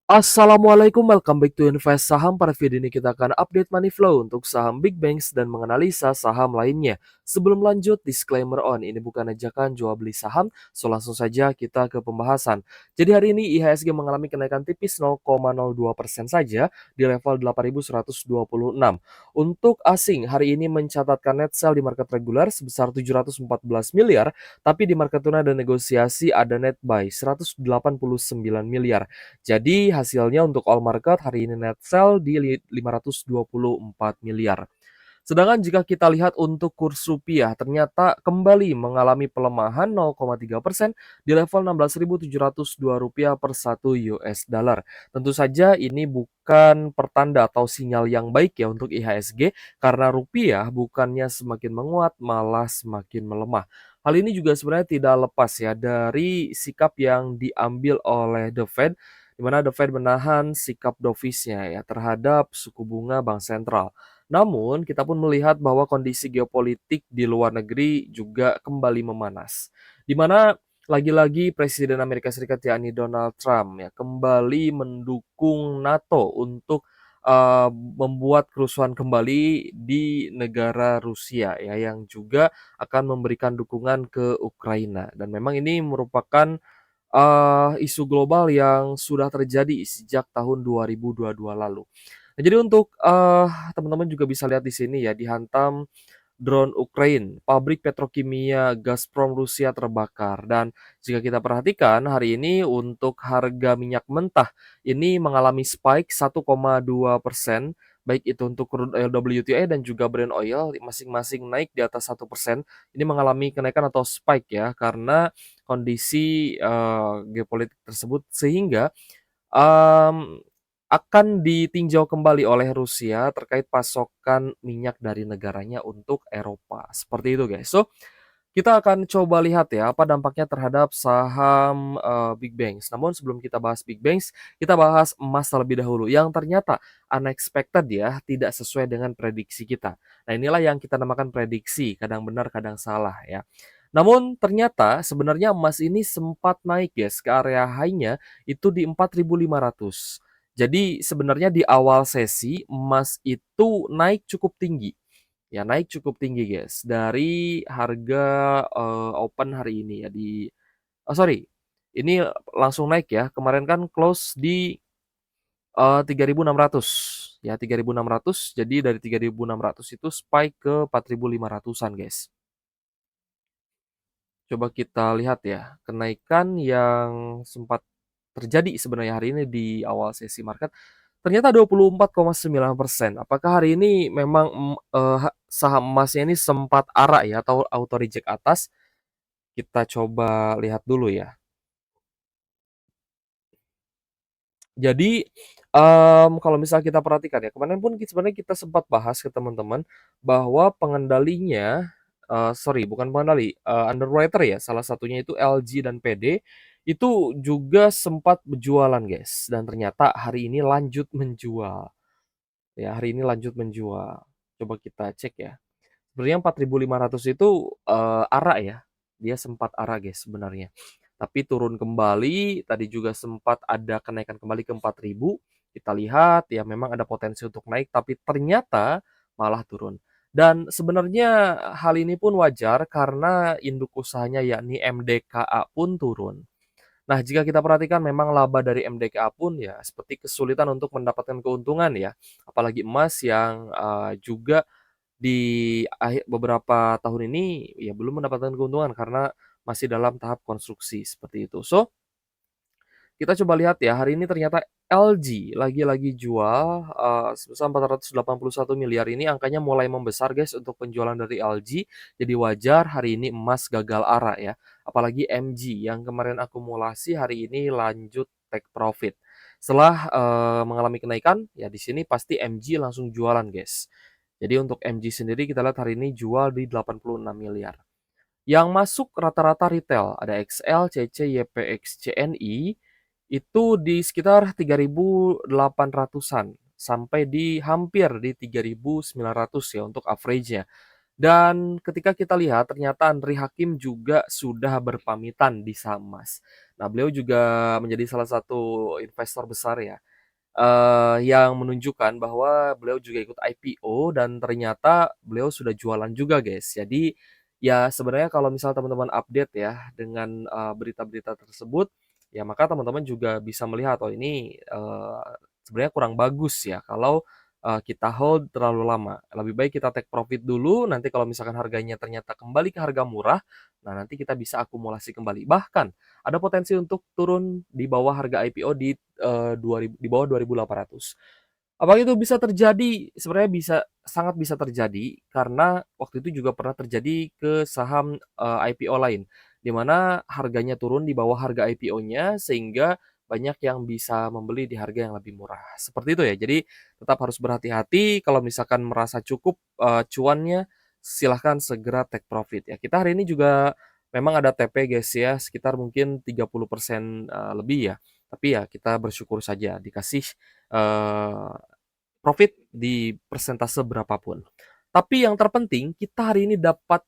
Assalamualaikum, welcome back to Invest Saham. Pada video ini kita akan update money flow untuk saham big banks dan menganalisa saham lainnya. Sebelum lanjut, disclaimer on, ini bukan ajakan jual beli saham, so langsung saja kita ke pembahasan. Jadi hari ini IHSG mengalami kenaikan tipis 0,02% saja di level 8.126. Untuk asing, hari ini mencatatkan net sell di market reguler sebesar 714 miliar, tapi di market tuna dan negosiasi ada net buy 189 miliar. Jadi hasilnya untuk all market hari ini net sell di 524 miliar. Sedangkan jika kita lihat untuk kurs rupiah ternyata kembali mengalami pelemahan 0,3% di level 16.702 rupiah per 1 US dollar. Tentu saja ini bukan pertanda atau sinyal yang baik ya untuk IHSG karena rupiah bukannya semakin menguat malah semakin melemah. Hal ini juga sebenarnya tidak lepas ya dari sikap yang diambil oleh The Fed, di mana The Fed menahan sikap dovish-nya ya terhadap suku bunga bank sentral. Namun, kita pun melihat bahwa kondisi geopolitik di luar negeri juga kembali memanas. Di mana lagi-lagi Presiden Amerika Serikat yakni Donald Trump ya kembali mendukung NATO untuk membuat kerusuhan kembali di negara Rusia ya yang juga akan memberikan dukungan ke Ukraina dan memang ini merupakan isu global yang sudah terjadi sejak tahun 2022 lalu. Nah, jadi untuk, teman-teman juga bisa lihat di sini ya, dihantam drone Ukraine, pabrik petrokimia Gazprom Rusia terbakar. Dan jika kita perhatikan hari ini untuk harga minyak mentah ini mengalami spike 1,2%, baik itu untuk crude oil WTI dan juga Brent oil masing-masing naik di atas 1%. Ini mengalami kenaikan atau spike ya, karena kondisi, geopolitik tersebut sehingga Mmm, akan ditinjau kembali oleh Rusia terkait pasokan minyak dari negaranya untuk Eropa, seperti itu guys. So, kita akan coba lihat ya apa dampaknya terhadap saham, big banks. Namun sebelum kita bahas big banks, kita bahas emas terlebih dahulu yang ternyata unexpected ya, tidak sesuai dengan prediksi kita. Nah inilah yang kita namakan prediksi, kadang benar kadang salah ya. Namun ternyata sebenarnya emas ini sempat naik guys ke area high-nya itu di 4.500. Jadi sebenarnya di awal sesi emas itu naik cukup tinggi. Ya naik cukup tinggi guys dari harga, open hari ini ya di sorry, ini langsung naik ya, kemarin kan close di, 3.600 ya 3.600 jadi dari 3.600 itu spike ke 4.500-an guys. Coba kita lihat ya, kenaikan yang sempat terjadi sebenarnya hari ini di awal sesi market, ternyata 24,9%. Apakah hari ini memang, saham emasnya ini sempat ARA ya atau auto reject atas? Kita coba lihat dulu ya. Jadi, kalau misalnya kita perhatikan ya, kemarin pun sebenarnya kita sempat bahas ke teman-teman bahwa pengendalinya, sorry bukan pengendali, underwriter ya, salah satunya itu LG dan PD, itu juga sempat berjualan guys, dan ternyata hari ini lanjut menjual. Ya, hari ini lanjut menjual. Coba kita cek ya. Sebenarnya 4.500 itu, ARA ya, dia sempat ARA guys sebenarnya. Tapi turun kembali, tadi juga sempat ada kenaikan kembali ke 4.000. Kita lihat ya memang ada potensi untuk naik, tapi ternyata malah turun. Dan sebenarnya hal ini pun wajar karena induk usahanya yakni MDKA pun turun. Nah, jika kita perhatikan memang laba dari MDKA pun ya seperti kesulitan untuk mendapatkan keuntungan ya. Apalagi emas yang, juga di beberapa tahun ini ya belum mendapatkan keuntungan karena masih dalam tahap konstruksi seperti itu. So, kita coba lihat ya hari ini ternyata LG lagi-lagi jual, sebesar 481 miliar ini angkanya mulai membesar guys untuk penjualan dari LG. Jadi wajar hari ini emas gagal arah ya. Apalagi MG yang kemarin akumulasi hari ini lanjut take profit. Setelah, mengalami kenaikan ya di sini pasti MG langsung jualan guys. Jadi untuk MG sendiri kita lihat hari ini jual di 86 miliar. Yang masuk rata-rata retail, ada XL, CC, YPX, CNI, itu di sekitar 3.800-an sampai di hampir di 3.900 ya untuk average-nya. Dan ketika kita lihat ternyata Andri Hakim juga sudah berpamitan di saham emas. Nah, beliau juga menjadi salah satu investor besar ya, yang menunjukkan bahwa beliau juga ikut IPO dan ternyata beliau sudah jualan juga, guys. Jadi, ya sebenarnya kalau misal teman-teman update ya dengan, berita-berita tersebut, ya maka teman-teman juga bisa melihat, oh ini, sebenarnya kurang bagus ya kalau, kita hold terlalu lama. Lebih baik kita take profit dulu, nanti kalau misalkan harganya ternyata kembali ke harga murah, nah nanti kita bisa akumulasi kembali. Bahkan ada potensi untuk turun di bawah harga IPO di 2000 di bawah 2.800. Apakah itu bisa terjadi? Sebenarnya sangat bisa terjadi karena waktu itu juga pernah terjadi ke saham, IPO lain, di mana harganya turun di bawah harga IPO-nya sehingga banyak yang bisa membeli di harga yang lebih murah, seperti itu ya. Jadi tetap harus berhati-hati kalau misalkan merasa cukup, cuannya, silahkan segera take profit ya. Kita hari ini juga memang ada TP guys ya, sekitar mungkin 30% lebih ya. Tapi ya kita bersyukur saja dikasih, eee, profit di persentase berapapun. Tapi yang terpenting kita hari ini dapat,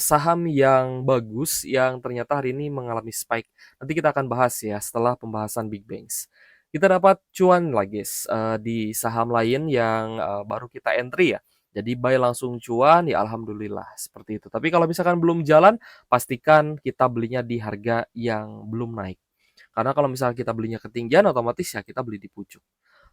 saham yang bagus yang ternyata hari ini mengalami spike. Nanti kita akan bahas ya setelah pembahasan Big Bangs. Kita dapat cuan lah guys, di saham lain yang, baru kita entry ya. Jadi buy langsung cuan, ya alhamdulillah seperti itu. Tapi kalau misalkan belum jalan, pastikan kita belinya di harga yang belum naik. Karena kalau misalnya kita belinya ketinggian, otomatis ya kita beli di pucuk.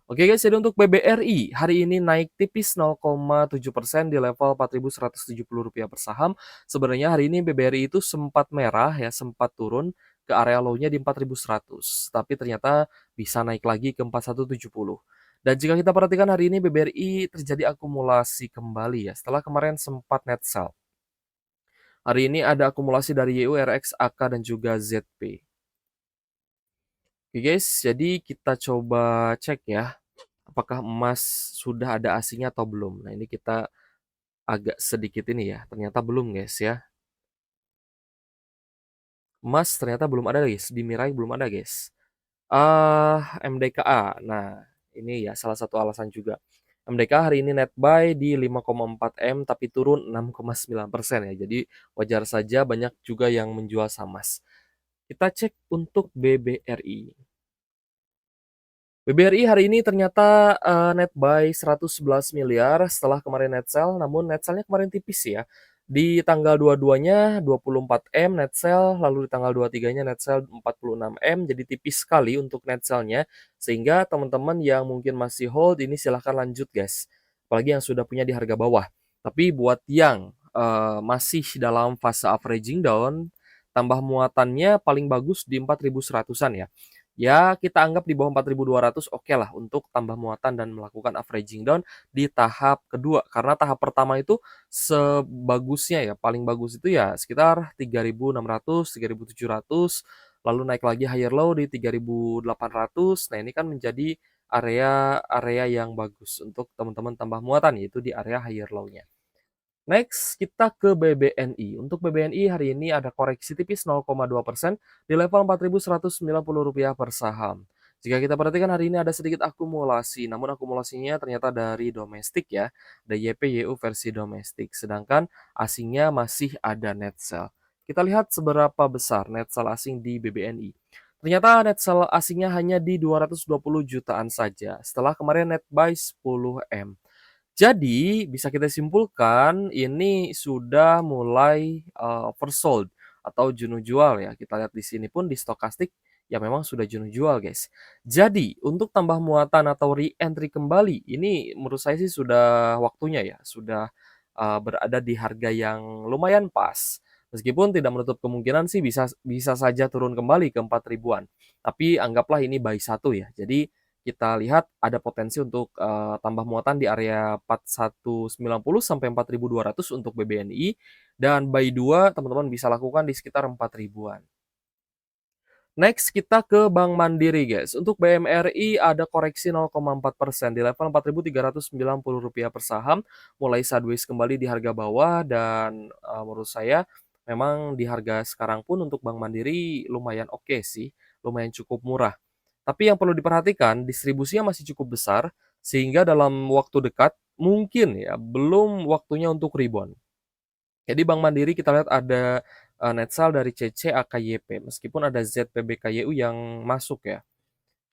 Oke guys, jadi untuk BBRI hari ini naik tipis 0,7% di level Rp4.170 per saham. Sebenarnya hari ini BBRI itu sempat merah ya, sempat turun ke area low-nya di 4.100, tapi ternyata bisa naik lagi ke 4.170. Dan jika kita perhatikan hari ini BBRI terjadi akumulasi kembali ya, setelah kemarin sempat net sell. Hari ini ada akumulasi dari YURX, AK, dan juga ZP. Oke guys, jadi kita coba cek ya, apakah emas sudah ada asingnya atau belum. Nah ini kita agak sedikit ini ya, ternyata belum guys ya. Emas ternyata belum ada guys, di Mirai belum ada guys. MDKA, nah ini ya salah satu alasan juga. MDKA hari ini net buy di 5,4 M tapi turun 6,9% ya. Jadi wajar saja banyak juga yang menjual saham emas. Kita cek untuk BBRI. BBRI hari ini ternyata, net buy 111 miliar setelah kemarin net sell, namun net sell-nya kemarin tipis ya. Di tanggal 22-nya 24 M net sell, lalu di tanggal 23-nya net sell 46 M, jadi tipis sekali untuk net sell-nya. Sehingga teman-teman yang mungkin masih hold ini silahkan lanjut guys, apalagi yang sudah punya di harga bawah. Tapi buat yang, masih dalam fase averaging down, tambah muatannya paling bagus di 4.100-an ya. Ya, kita anggap di bawah 4.200 oke lah untuk tambah muatan dan melakukan averaging down di tahap kedua. Karena tahap pertama itu sebagusnya ya, paling bagus itu ya sekitar 3.600, 3.700, lalu naik lagi higher low di 3.800. Nah, ini kan menjadi area-area yang bagus untuk teman-teman tambah muatan, yaitu di area higher low-nya. Next, kita ke BBNI. Untuk BBNI hari ini ada koreksi tipis 0,2% di level Rp4.190 per saham. Jika kita perhatikan hari ini ada sedikit akumulasi, namun akumulasinya ternyata dari domestik ya, ada YPYU versi domestik, sedangkan asingnya masih ada net sell. Kita lihat seberapa besar net sell asing di BBNI. Ternyata net sell asingnya hanya di 220 jutaan saja, setelah kemarin net buy 10 M. Jadi bisa kita simpulkan ini sudah mulai, oversold atau jenuh jual ya. Kita lihat di sini pun di stokastik ya memang sudah jenuh jual, guys. Jadi untuk tambah muatan atau re-entry kembali ini menurut saya sih sudah waktunya ya, sudah, berada di harga yang lumayan pas. Meskipun tidak menutup kemungkinan sih bisa bisa saja turun kembali ke 4 ribuan. Tapi anggaplah ini buy satu ya. Jadi kita lihat ada potensi untuk, tambah muatan di area 4.190 sampai 4.200 untuk BBNI, dan buy 2 teman-teman bisa lakukan di sekitar 4 ribuan. Next kita ke Bank Mandiri guys. Untuk BMRI ada koreksi 0,4% di level Rp4.390 per saham, mulai sideways kembali di harga bawah dan, menurut saya memang di harga sekarang pun untuk Bank Mandiri lumayan oke sih, lumayan cukup murah. Tapi yang perlu diperhatikan distribusinya masih cukup besar, sehingga dalam waktu dekat mungkin ya belum waktunya untuk rebound. Jadi Bank Mandiri kita lihat ada, net sale dari CC, AKYP, meskipun ada ZPBKYU yang masuk ya.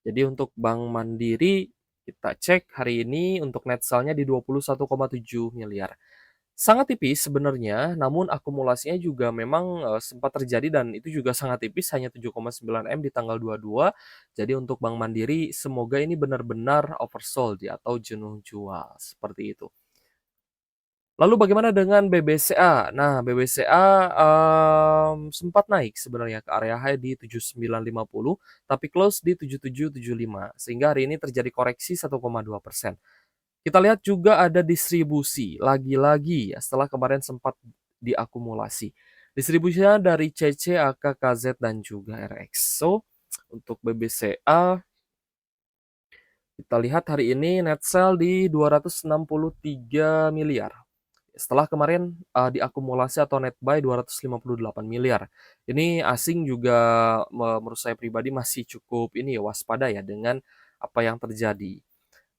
Jadi untuk Bank Mandiri, kita cek hari ini untuk net sale-nya di 21,7 miliar. Sangat tipis sebenarnya, namun akumulasinya juga memang, sempat terjadi dan itu juga sangat tipis, hanya 7,9 M di tanggal 22. Jadi untuk Bank Mandiri, semoga ini benar-benar oversold ya atau jenuh jual, seperti itu. Lalu bagaimana dengan BBCA? Nah, BBCA, sempat naik sebenarnya ke area high di 7950, tapi close di 7775, sehingga hari ini terjadi koreksi 1,2%. Kita lihat juga ada distribusi, lagi-lagi ya setelah kemarin sempat diakumulasi. Distribusinya dari CC, AK, KZ, dan juga RX. So, untuk BBCA, kita lihat hari ini net sale di 263 miliar. Setelah kemarin, diakumulasi atau net buy 258 miliar. Ini asing juga menurut saya pribadi masih cukup ini ya, waspada ya dengan apa yang terjadi.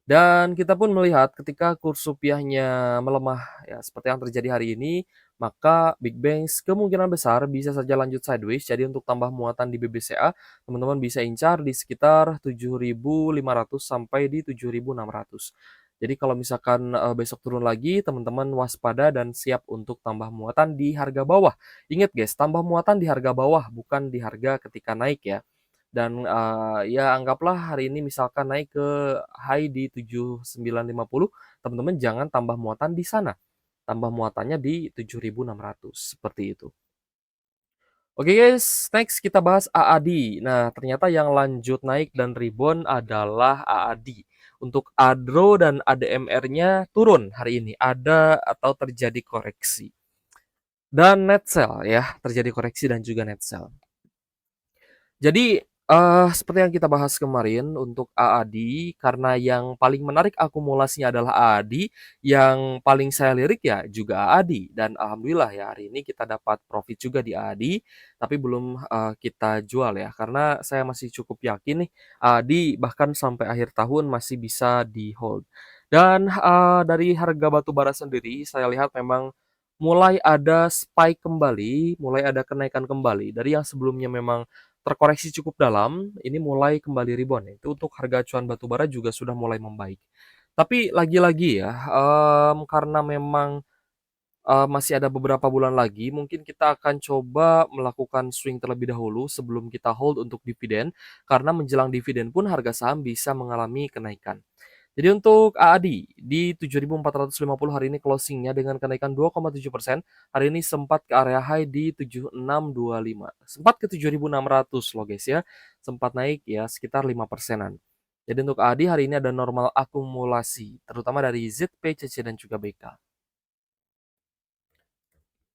Dan kita pun melihat ketika kurs rupiahnya melemah ya seperti yang terjadi hari ini, maka Big Banks kemungkinan besar bisa saja lanjut sideways. Jadi untuk tambah muatan di BBCA, teman-teman bisa incar di sekitar 7.500 sampai di 7.600. Jadi kalau misalkan besok turun lagi, teman-teman waspada dan siap untuk tambah muatan di harga bawah. Ingat guys, tambah muatan di harga bawah, bukan di harga ketika naik ya. Dan, ya anggaplah hari ini misalkan naik ke high di 7950, teman-teman jangan tambah muatan di sana, tambah muatannya di 7.600 seperti itu. Oke guys, next kita bahas AAD. Nah, ternyata yang lanjut naik dan rebound adalah AAD. Untuk ADRO dan ADMR-nya turun hari ini, ada atau terjadi koreksi. Dan net sell ya, terjadi koreksi dan juga net sell. Jadi, seperti yang kita bahas kemarin untuk AAD, karena yang paling menarik akumulasinya adalah AAD, yang paling saya lirik ya juga AAD. Dan alhamdulillah ya hari ini kita dapat profit juga di AAD, tapi belum, kita jual ya, karena saya masih cukup yakin nih AAD bahkan sampai akhir tahun masih bisa di-hold. Dan, dari harga batu bara sendiri saya lihat memang mulai ada spike kembali, mulai ada kenaikan kembali dari yang sebelumnya memang terkoreksi cukup dalam, ini mulai kembali rebound ya, itu untuk harga acuan batu bara juga sudah mulai membaik. Tapi lagi-lagi ya, karena memang, masih ada beberapa bulan lagi, mungkin kita akan coba melakukan swing terlebih dahulu sebelum kita hold untuk dividen, karena menjelang dividen pun harga saham bisa mengalami kenaikan. Jadi untuk AAD di 7.450 hari ini closingnya dengan kenaikan 2,7%. Hari ini sempat ke area high di 7625. Sempat ke 7.600 loh guys ya. Sempat naik ya sekitar 5%-an. Jadi untuk AAD hari ini ada normal akumulasi, terutama dari ZP, CC, dan juga BK.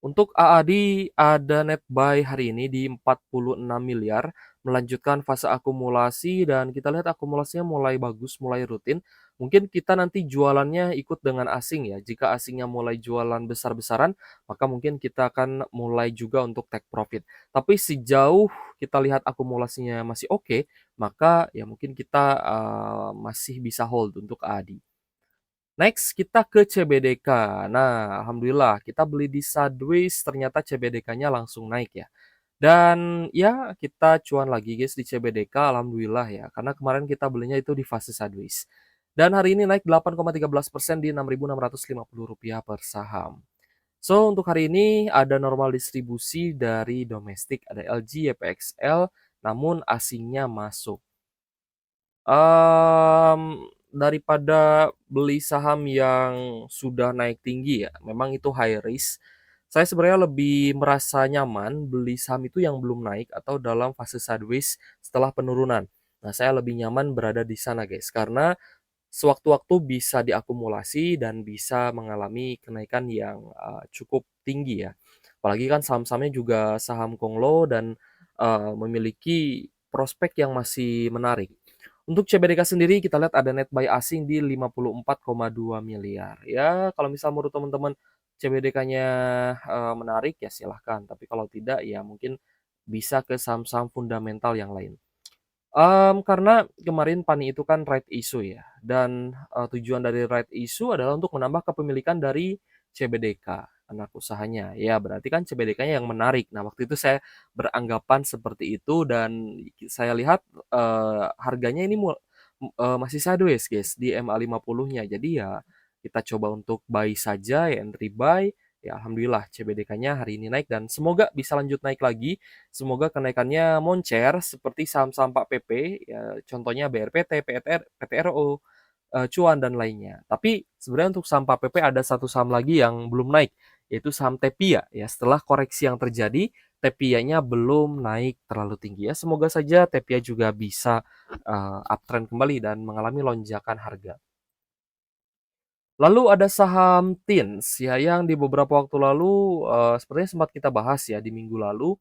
Untuk AAD ada net buy hari ini di 46 miliar, melanjutkan fase akumulasi dan kita lihat akumulasinya mulai bagus, mulai rutin. Mungkin kita nanti jualannya ikut dengan asing ya. Jika asingnya mulai jualan besar-besaran, maka mungkin kita akan mulai juga untuk take profit. Tapi sejauh kita lihat akumulasinya masih oke, maka ya mungkin kita masih bisa hold untuk AAD. Next kita ke CBDK. Nah, alhamdulillah kita beli di Sideways ternyata CBDK-nya langsung naik ya. Dan ya kita cuan lagi guys di CBDK alhamdulillah ya. Karena kemarin kita belinya itu di fase Sideways. Dan hari ini naik 8,13% di Rp6.650 per saham. So, untuk hari ini ada normal distribusi dari domestik, ada LG, YPXL, namun asingnya masuk. Daripada beli saham yang sudah naik tinggi ya, memang itu high risk. Saya sebenarnya lebih merasa nyaman beli saham itu yang belum naik atau dalam fase sideways setelah penurunan. Nah, saya lebih nyaman berada di sana guys, karena sewaktu-waktu bisa diakumulasi dan bisa mengalami kenaikan yang cukup tinggi ya. Apalagi kan saham-sahamnya juga saham konglo dan memiliki prospek yang masih menarik. Untuk CBDK sendiri kita lihat ada net buy asing di 54,2 miliar. Ya, kalau misal menurut teman-teman CBDK-nya menarik ya silahkan, tapi kalau tidak ya mungkin bisa ke saham-saham fundamental yang lain. Karena kemarin Pani itu kan right issue ya, dan tujuan dari right issue adalah untuk menambah kepemilikan dari CBDK. anak usahanya. Ya berarti kan CBDK-nya yang menarik. Nah, waktu itu saya beranggapan seperti itu dan saya lihat, harganya ini masih sideways guys di MA50-nya. Jadi ya kita coba untuk buy saja, ya entry buy. Ya alhamdulillah CBDK-nya hari ini naik dan semoga bisa lanjut naik lagi. Semoga kenaikannya moncer seperti saham-saham Pak PP, ya contohnya BRPT, PTRO, Cuan dan lainnya. Tapi sebenarnya untuk saham Pak PP ada satu saham lagi yang belum naik, yaitu saham Tepia ya. Setelah koreksi yang terjadi, Tepianya belum naik terlalu tinggi ya. Semoga saja Tepia juga bisa uptrend kembali dan mengalami lonjakan harga. Lalu ada saham Tins ya yang di beberapa waktu lalu, sepertinya sempat kita bahas ya di minggu lalu,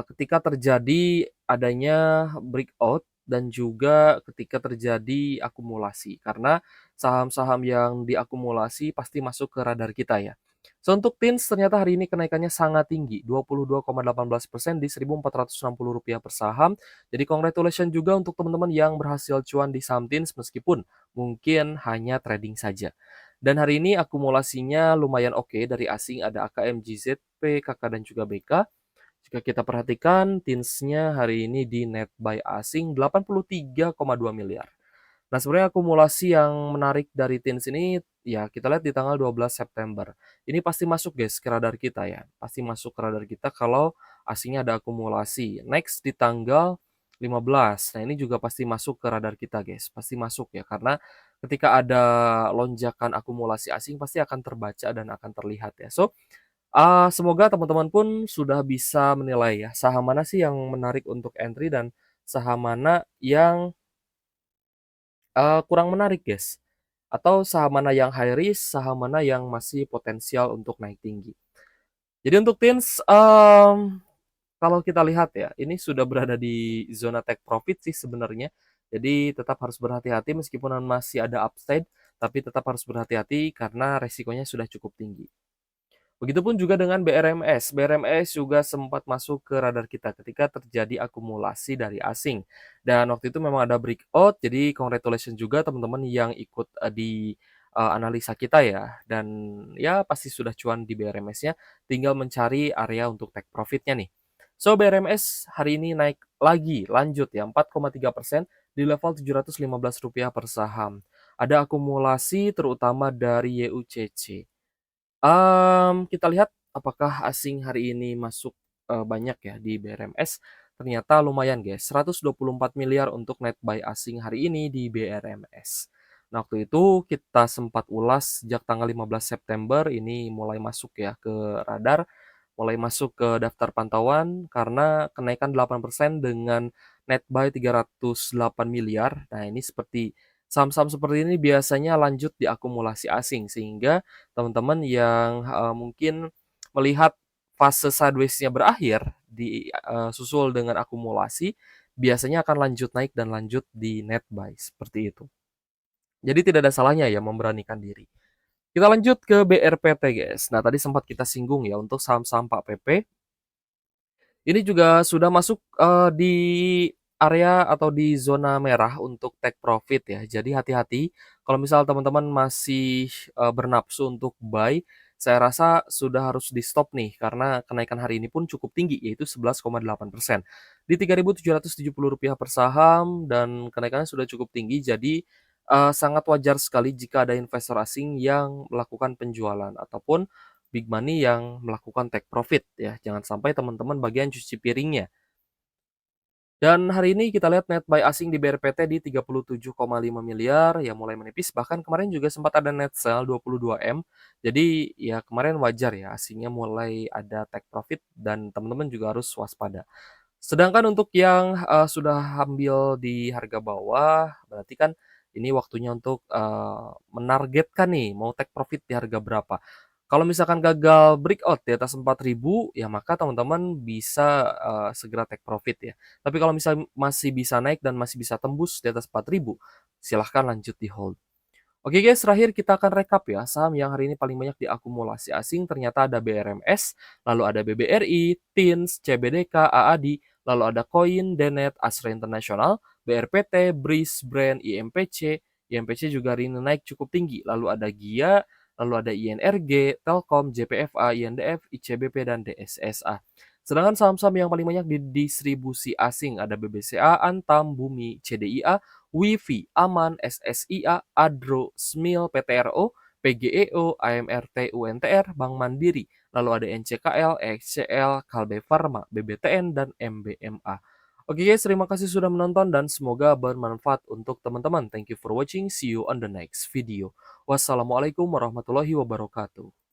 ketika terjadi adanya breakout dan juga ketika terjadi akumulasi. Karena saham-saham yang diakumulasi pasti masuk ke radar kita ya. So, untuk TINS ternyata hari ini kenaikannya sangat tinggi, 22,18% di Rp1.460 per saham. Jadi congratulations juga untuk teman-teman yang berhasil cuan di saham TINS meskipun mungkin hanya trading saja. Dan hari ini akumulasinya lumayan oke dari asing, ada AKM, GZP, KK dan juga BK. Jika kita perhatikan, TINS-nya hari ini di net buy asing 83,2 miliar. Nah, sebenarnya akumulasi yang menarik dari TINS ini, ya kita lihat di tanggal 12 September. Ini pasti masuk guys ke radar kita ya. Pasti masuk ke radar kita kalau asingnya ada akumulasi. Next di tanggal 15. Nah, ini juga pasti masuk ke radar kita guys. Pasti masuk ya, karena ketika ada lonjakan akumulasi asing pasti akan terbaca dan akan terlihat ya. So, semoga teman-teman pun sudah bisa menilai ya, saham mana sih yang menarik untuk entry dan saham mana yang, kurang menarik, guys. Atau saham mana yang high risk, saham mana yang masih potensial untuk naik tinggi. Jadi untuk TINS, kalau kita lihat ya, ini sudah berada di zona take profit sih sebenarnya. Jadi tetap harus berhati-hati meskipun masih ada upside, tapi tetap harus berhati-hati karena resikonya sudah cukup tinggi. Begitupun juga dengan BRMS. BRMS juga sempat masuk ke radar kita ketika terjadi akumulasi dari asing. Dan waktu itu memang ada breakout, jadi congratulations juga teman-teman yang ikut di analisa kita ya. Dan ya pasti sudah cuan di BRMS-nya, tinggal mencari area untuk take profit-nya nih. So BRMS hari ini naik lagi, lanjut ya 4,3% di level Rp715 per saham. Ada akumulasi terutama dari YUCC. Kita lihat apakah asing hari ini masuk, banyak ya di BRMS. Ternyata lumayan guys, 124 miliar untuk net buy asing hari ini di BRMS. Nah, waktu itu kita sempat ulas sejak tanggal 15 September ini mulai masuk ya ke radar, mulai masuk ke daftar pantauan karena kenaikan 8% dengan net buy 308 miliar. Nah, ini seperti saham-saham seperti ini biasanya lanjut diakumulasi asing sehingga teman-teman yang, mungkin melihat fase sideways-nya berakhir susul dengan akumulasi, biasanya akan lanjut naik dan lanjut di net buy, seperti itu. Jadi tidak ada salahnya ya memberanikan diri. Kita lanjut ke BRPT, guys. Nah, tadi sempat kita singgung ya untuk saham-saham Pak PP. Ini juga sudah masuk, di area atau di zona merah untuk take profit ya. Jadi hati-hati kalau misal teman-teman masih, bernafsu untuk buy, saya rasa sudah harus di-stop nih karena kenaikan hari ini pun cukup tinggi yaitu 11,8% di Rp3.770 per saham dan kenaikannya sudah cukup tinggi. Jadi, sangat wajar sekali jika ada investor asing yang melakukan penjualan ataupun big money yang melakukan take profit ya, jangan sampai teman-teman bagian cuci piringnya. Dan hari ini kita lihat net buy asing di BRPT di 37,5 miliar, ya mulai menipis, bahkan kemarin juga sempat ada net sell 22 M. Jadi ya kemarin wajar ya asingnya mulai ada take profit dan teman-teman juga harus waspada. Sedangkan untuk yang, sudah ambil di harga bawah, berarti kan ini waktunya untuk, menargetkan nih mau take profit di harga berapa. Kalau misalkan gagal breakout di atas 4.000, ya maka teman-teman bisa, segera take profit ya. Tapi kalau misal masih bisa naik dan masih bisa tembus di atas 4.000, silahkan lanjut di hold. Oke guys, terakhir kita akan rekap ya, saham yang hari ini paling banyak diakumulasi asing ternyata ada BRMS, lalu ada BBRI, TINS, CBDK, AADI, lalu ada Koin, Denet, Astra International, BRPT, BRIS, Brand, IMPC. IMPC juga hari ini naik cukup tinggi. Lalu ada GIA, lalu ada INRG, Telkom, JPFA, INDF, ICBP, dan DSSA. Sedangkan saham-saham yang paling banyak didistribusi asing ada BBCA, Antam, Bumi, CDIA, WIFI, Aman, SSIA, Adro, SMIL, PTRO, PGEO, AMRT, UNTR, Bank Mandiri, lalu ada NCKL, XCL, Kalbe Farma, BBTN, dan MBMA. Oke guys, terima kasih sudah menonton dan semoga bermanfaat untuk teman-teman. Thank you for watching. See you on the next video. Wassalamualaikum warahmatullahi wabarakatuh.